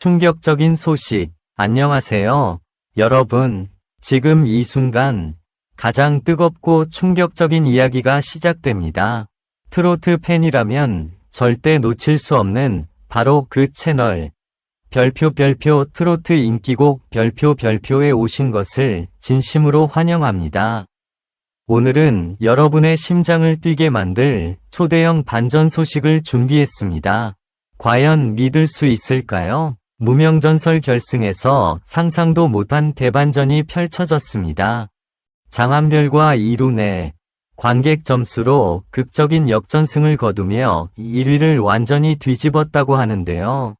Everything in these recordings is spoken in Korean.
충격적인 소식. 안녕하세요. 여러분, 지금 이 순간 가장 뜨겁고 충격적인 이야기가 시작됩니다. 트로트 팬이라면 절대 놓칠 수 없는 바로 그 채널. 별표 트로트 인기곡 별표에 오신 것을 진심으로 환영합니다. 오늘은 여러분의 심장을 뛰게 만들 초대형 반전 소식을 준비했습니다. 과연 믿을 수 있을까요? 무명전설 결승에서 상상도 못한 대반전이 펼쳐졌습니다. 장한별과 이룬의 관객 점수로 극적인 역전승을 거두며 1위를 완전히 뒤집었다고 하는데요.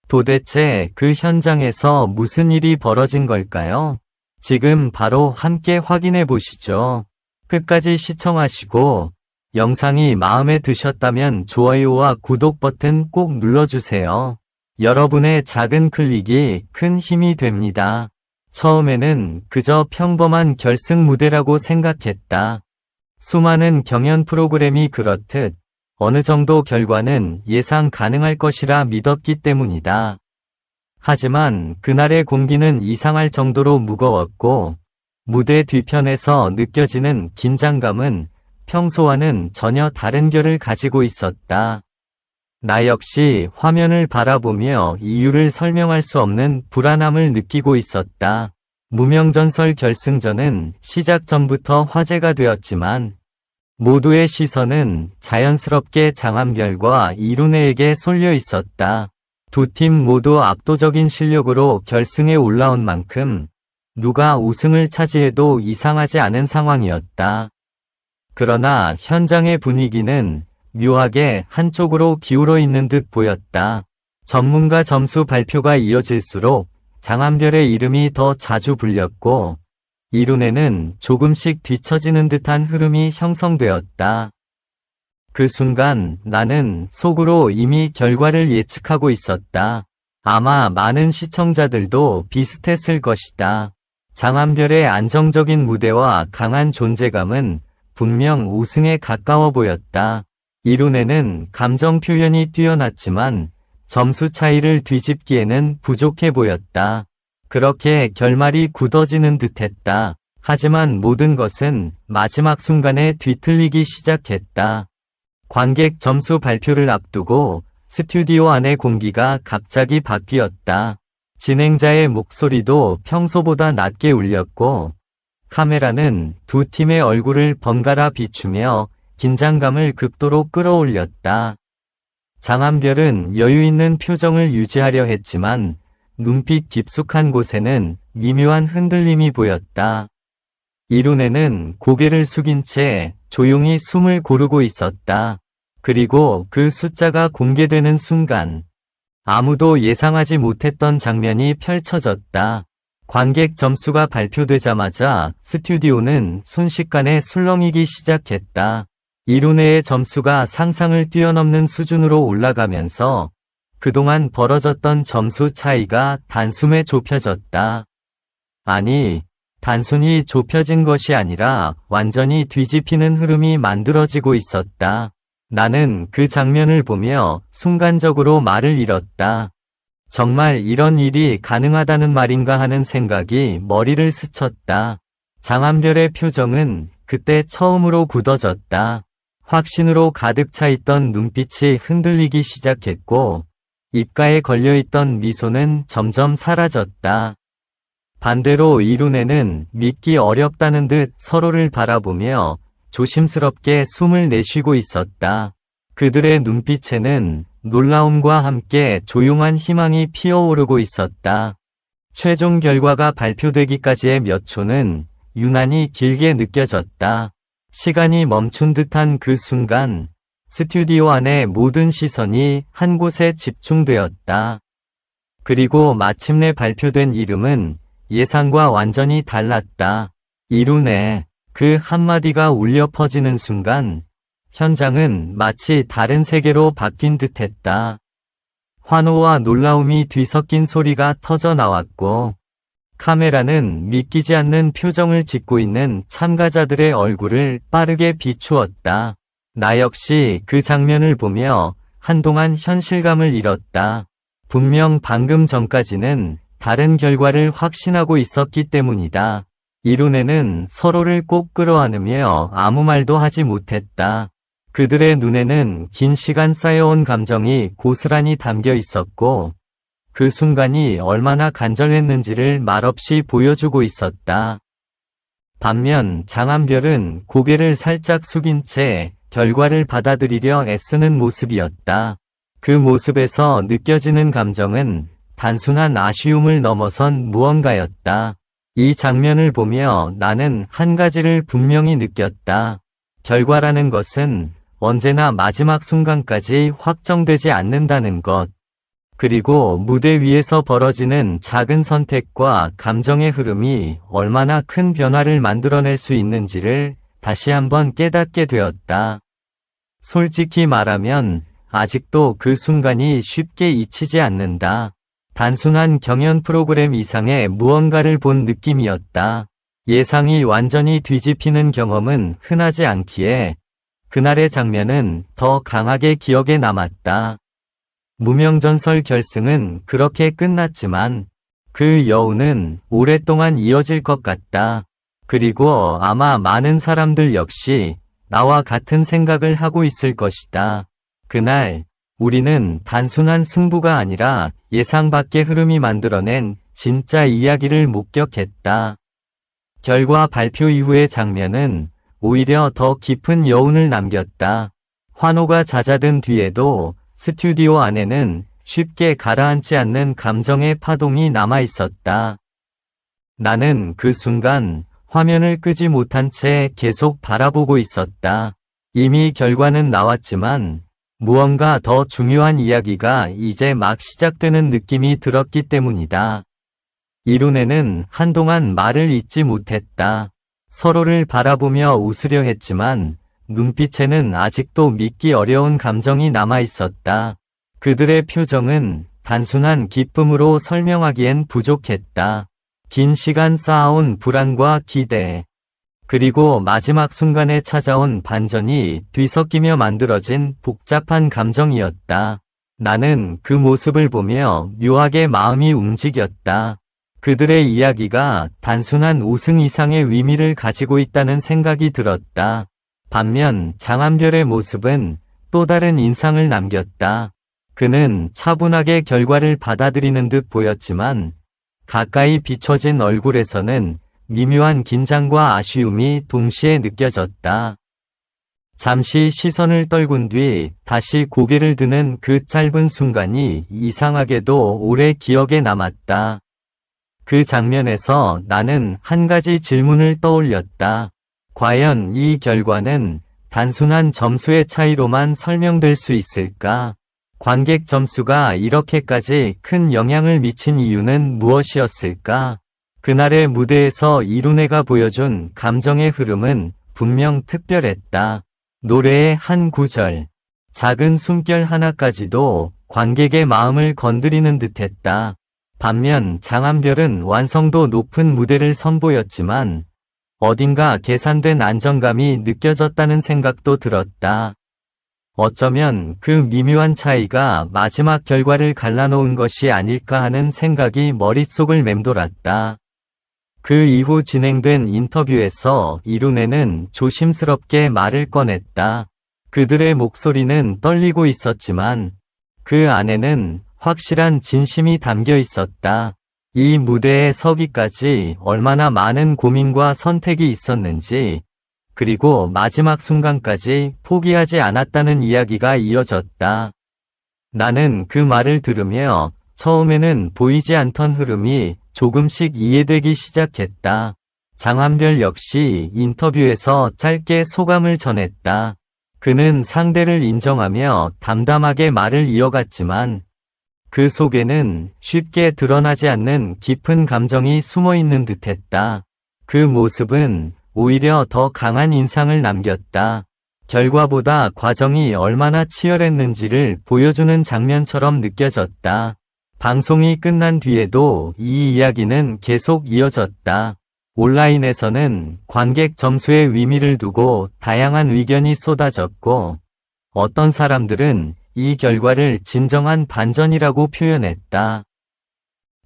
도대체 그 현장에서 무슨 일이 벌어진 걸까요? 지금 바로 함께 확인해 보시죠. 끝까지 시청하시고 영상이 마음에 드셨다면 좋아요와 구독 버튼 꼭 눌러주세요. 여러분의 작은 클릭이 큰 힘이 됩니다. 처음에는 그저 평범한 결승 무대라고 생각했다. 수많은 경연 프로그램이 그렇듯 어느 정도 결과는 예상 가능할 것이라 믿었기 때문이다. 하지만 그날의 공기는 이상할 정도로 무거웠고 무대 뒤편에서 느껴지는 긴장감은 평소와는 전혀 다른 결을 가지고 있었다. 나 역시 화면을 바라보며 이유를 설명할 수 없는 불안함을 느끼고 있었다. 무명전설 결승전은 시작 전부터 화제가 되었지만 모두의 시선은 자연스럽게 장한별과 이룬혜에게 쏠려 있었다. 두 팀 모두 압도적인 실력으로 결승에 올라온 만큼 누가 우승을 차지해도 이상하지 않은 상황이었다. 그러나 현장의 분위기는 묘하게 한쪽으로 기울어 있는 듯 보였다. 전문가 점수 발표가 이어질수록 장한별의 이름이 더 자주 불렸고 이룬혜는 조금씩 뒤처지는 듯한 흐름이 형성되었다. 그 순간 나는 속으로 이미 결과를 예측하고 있었다. 아마 많은 시청자들도 비슷했을 것이다. 장한별의 안정적인 무대와 강한 존재감은 분명 우승에 가까워 보였다. 이룬혜는 감정 표현이 뛰어났지만 점수 차이를 뒤집기에는 부족해 보였다. 그렇게 결말이 굳어지는 듯했다. 하지만 모든 것은 마지막 순간에 뒤틀리기 시작했다. 관객 점수 발표를 앞두고 스튜디오 안의 공기가 갑자기 바뀌었다. 진행자의 목소리도 평소보다 낮게 울렸고 카메라는 두 팀의 얼굴을 번갈아 비추며 긴장감을 극도로 끌어올렸다. 장한별은 여유 있는 표정을 유지하려 했지만 눈빛 깊숙한 곳에는 미묘한 흔들림이 보였다. 이룬혜는 고개를 숙인 채 조용히 숨을 고르고 있었다. 그리고 그 숫자가 공개되는 순간 아무도 예상하지 못했던 장면이 펼쳐졌다. 관객 점수가 발표되자마자 스튜디오는 순식간에 술렁이기 시작했다. 이룬혜의 점수가 상상을 뛰어넘는 수준으로 올라가면서 그동안 벌어졌던 점수 차이가 단숨에 좁혀졌다. 아니, 단순히 좁혀진 것이 아니라 완전히 뒤집히는 흐름이 만들어지고 있었다. 나는 그 장면을 보며 순간적으로 말을 잃었다. 정말 이런 일이 가능하다는 말인가 하는 생각이 머리를 스쳤다. 장한별의 표정은 그때 처음으로 굳어졌다. 확신으로 가득 차 있던 눈빛이 흔들리기 시작했고 입가에 걸려있던 미소는 점점 사라졌다. 반대로 이룬혜는 믿기 어렵다는 듯 서로를 바라보며 조심스럽게 숨을 내쉬고 있었다. 그들의 눈빛에는 놀라움과 함께 조용한 희망이 피어오르고 있었다. 최종 결과가 발표되기까지의 몇 초는 유난히 길게 느껴졌다. 시간이 멈춘 듯한 그 순간 스튜디오 안의 모든 시선이 한 곳에 집중되었다. 그리고 마침내 발표된 이름은 예상과 완전히 달랐다. 이룬혜. 그 한마디가 울려 퍼지는 순간 현장은 마치 다른 세계로 바뀐 듯했다. 환호와 놀라움이 뒤섞인 소리가 터져 나왔고 카메라는 믿기지 않는 표정을 짓고 있는 참가자들의 얼굴을 빠르게 비추었다. 나 역시 그 장면을 보며 한동안 현실감을 잃었다. 분명 방금 전까지는 다른 결과를 확신하고 있었기 때문이다. 이룬에는 서로를 꼭 끌어안으며 아무 말도 하지 못했다. 그들의 눈에는 긴 시간 쌓여온 감정이 고스란히 담겨 있었고, 그 순간이 얼마나 간절했는지를 말없이 보여주고 있었다. 반면 장한별은 고개를 살짝 숙인 채 결과를 받아들이려 애쓰는 모습이었다. 그 모습에서 느껴지는 감정은 단순한 아쉬움을 넘어선 무언가였다. 이 장면을 보며 나는 한 가지를 분명히 느꼈다. 결과라는 것은 언제나 마지막 순간까지 확정되지 않는다는 것. 그리고 무대 위에서 벌어지는 작은 선택과 감정의 흐름이 얼마나 큰 변화를 만들어낼 수 있는지를 다시 한번 깨닫게 되었다. 솔직히 말하면 아직도 그 순간이 쉽게 잊히지 않는다. 단순한 경연 프로그램 이상의 무언가를 본 느낌이었다. 예상이 완전히 뒤집히는 경험은 흔하지 않기에 그날의 장면은 더 강하게 기억에 남았다. 무명전설 결승은 그렇게 끝났지만 그 여운은 오랫동안 이어질 것 같다. 그리고 아마 많은 사람들 역시 나와 같은 생각을 하고 있을 것이다. 그날 우리는 단순한 승부가 아니라 예상 밖의 흐름이 만들어낸 진짜 이야기를 목격했다. 결과 발표 이후의 장면은 오히려 더 깊은 여운을 남겼다. 환호가 잦아든 뒤에도 스튜디오 안에는 쉽게 가라앉지 않는 감정의 파동이 남아 있었다. 나는 그 순간 화면을 끄지 못한 채 계속 바라보고 있었다. 이미 결과는 나왔지만 무언가 더 중요한 이야기가 이제 막 시작되는 느낌이 들었기 때문이다. 이룬에는 한동안 말을 잇지 못했다. 서로를 바라보며 웃으려 했지만 눈빛에는 아직도 믿기 어려운 감정이 남아 있었다. 그들의 표정은 단순한 기쁨으로 설명하기엔 부족했다. 긴 시간 쌓아온 불안과 기대, 그리고 마지막 순간에 찾아온 반전이 뒤섞이며 만들어진 복잡한 감정이었다. 나는 그 모습을 보며 묘하게 마음이 움직였다. 그들의 이야기가 단순한 우승 이상의 의미를 가지고 있다는 생각이 들었다. 반면 장한별의 모습은 또 다른 인상을 남겼다. 그는 차분하게 결과를 받아들이는 듯 보였지만 가까이 비춰진 얼굴에서는 미묘한 긴장과 아쉬움이 동시에 느껴졌다. 잠시 시선을 떨군 뒤 다시 고개를 드는 그 짧은 순간이 이상하게도 오래 기억에 남았다. 그 장면에서 나는 한 가지 질문을 떠올렸다. 과연 이 결과는 단순한 점수의 차이로만 설명될 수 있을까? 관객 점수가 이렇게까지 큰 영향을 미친 이유는 무엇이었을까? 그날의 무대에서 이룬애가 보여준 감정의 흐름은 분명 특별했다. 노래의 한 구절, 작은 숨결 하나까지도 관객의 마음을 건드리는 듯했다. 반면 장한별은 완성도 높은 무대를 선보였지만 어딘가 계산된 안정감이 느껴졌다는 생각도 들었다. 어쩌면 그 미묘한 차이가 마지막 결과를 갈라놓은 것이 아닐까 하는 생각이 머릿속을 맴돌았다. 그 이후 진행된 인터뷰에서 이룬애는 조심스럽게 말을 꺼냈다. 그들의 목소리는 떨리고 있었지만 그 안에는 확실한 진심이 담겨 있었다. 이 무대에 서기까지 얼마나 많은 고민과 선택이 있었는지, 그리고 마지막 순간까지 포기하지 않았다는 이야기가 이어졌다. 나는 그 말을 들으며 처음에는 보이지 않던 흐름이 조금씩 이해되기 시작했다. 장한별 역시 인터뷰에서 짧게 소감을 전했다. 그는 상대를 인정하며 담담하게 말을 이어갔지만 그 속에는 쉽게 드러나지 않는 깊은 감정이 숨어 있는 듯했다. 그 모습은 오히려 더 강한 인상을 남겼다. 결과보다 과정이 얼마나 치열했는지를 보여주는 장면처럼 느껴졌다. 방송이 끝난 뒤에도 이 이야기는 계속 이어졌다. 온라인에서는 관객 점수의 의미를 두고 다양한 의견이 쏟아졌고, 어떤 사람들은 이 결과를 진정한 반전이라고 표현했다.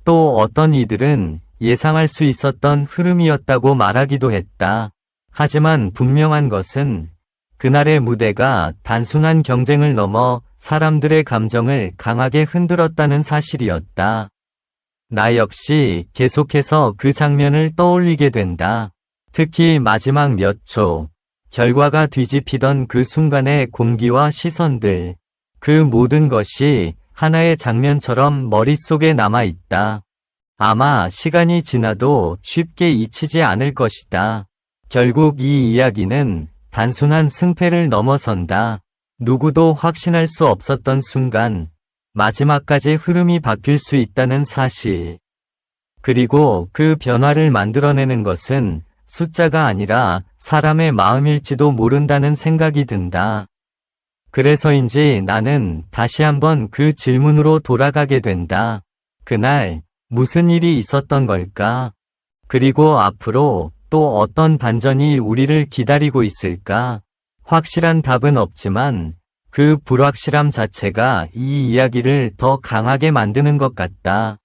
또 어떤 이들은 예상할 수 있었던 흐름이었다고 말하기도 했다. 하지만 분명한 것은 그날의 무대가 단순한 경쟁을 넘어 사람들의 감정을 강하게 흔들었다는 사실이었다. 나 역시 계속해서 그 장면을 떠올리게 된다. 특히 마지막 몇 초, 결과가 뒤집히던 그 순간의 공기와 시선들, 그 모든 것이 하나의 장면처럼 머릿속에 남아있다. 아마 시간이 지나도 쉽게 잊히지 않을 것이다. 결국 이 이야기는 단순한 승패를 넘어선다. 누구도 확신할 수 없었던 순간, 마지막까지 흐름이 바뀔 수 있다는 사실. 그리고 그 변화를 만들어내는 것은 숫자가 아니라 사람의 마음일지도 모른다는 생각이 든다. 그래서인지 나는 다시 한번 그 질문으로 돌아가게 된다. 그날 무슨 일이 있었던 걸까? 그리고 앞으로 또 어떤 반전이 우리를 기다리고 있을까? 확실한 답은 없지만 그 불확실함 자체가 이 이야기를 더 강하게 만드는 것 같다.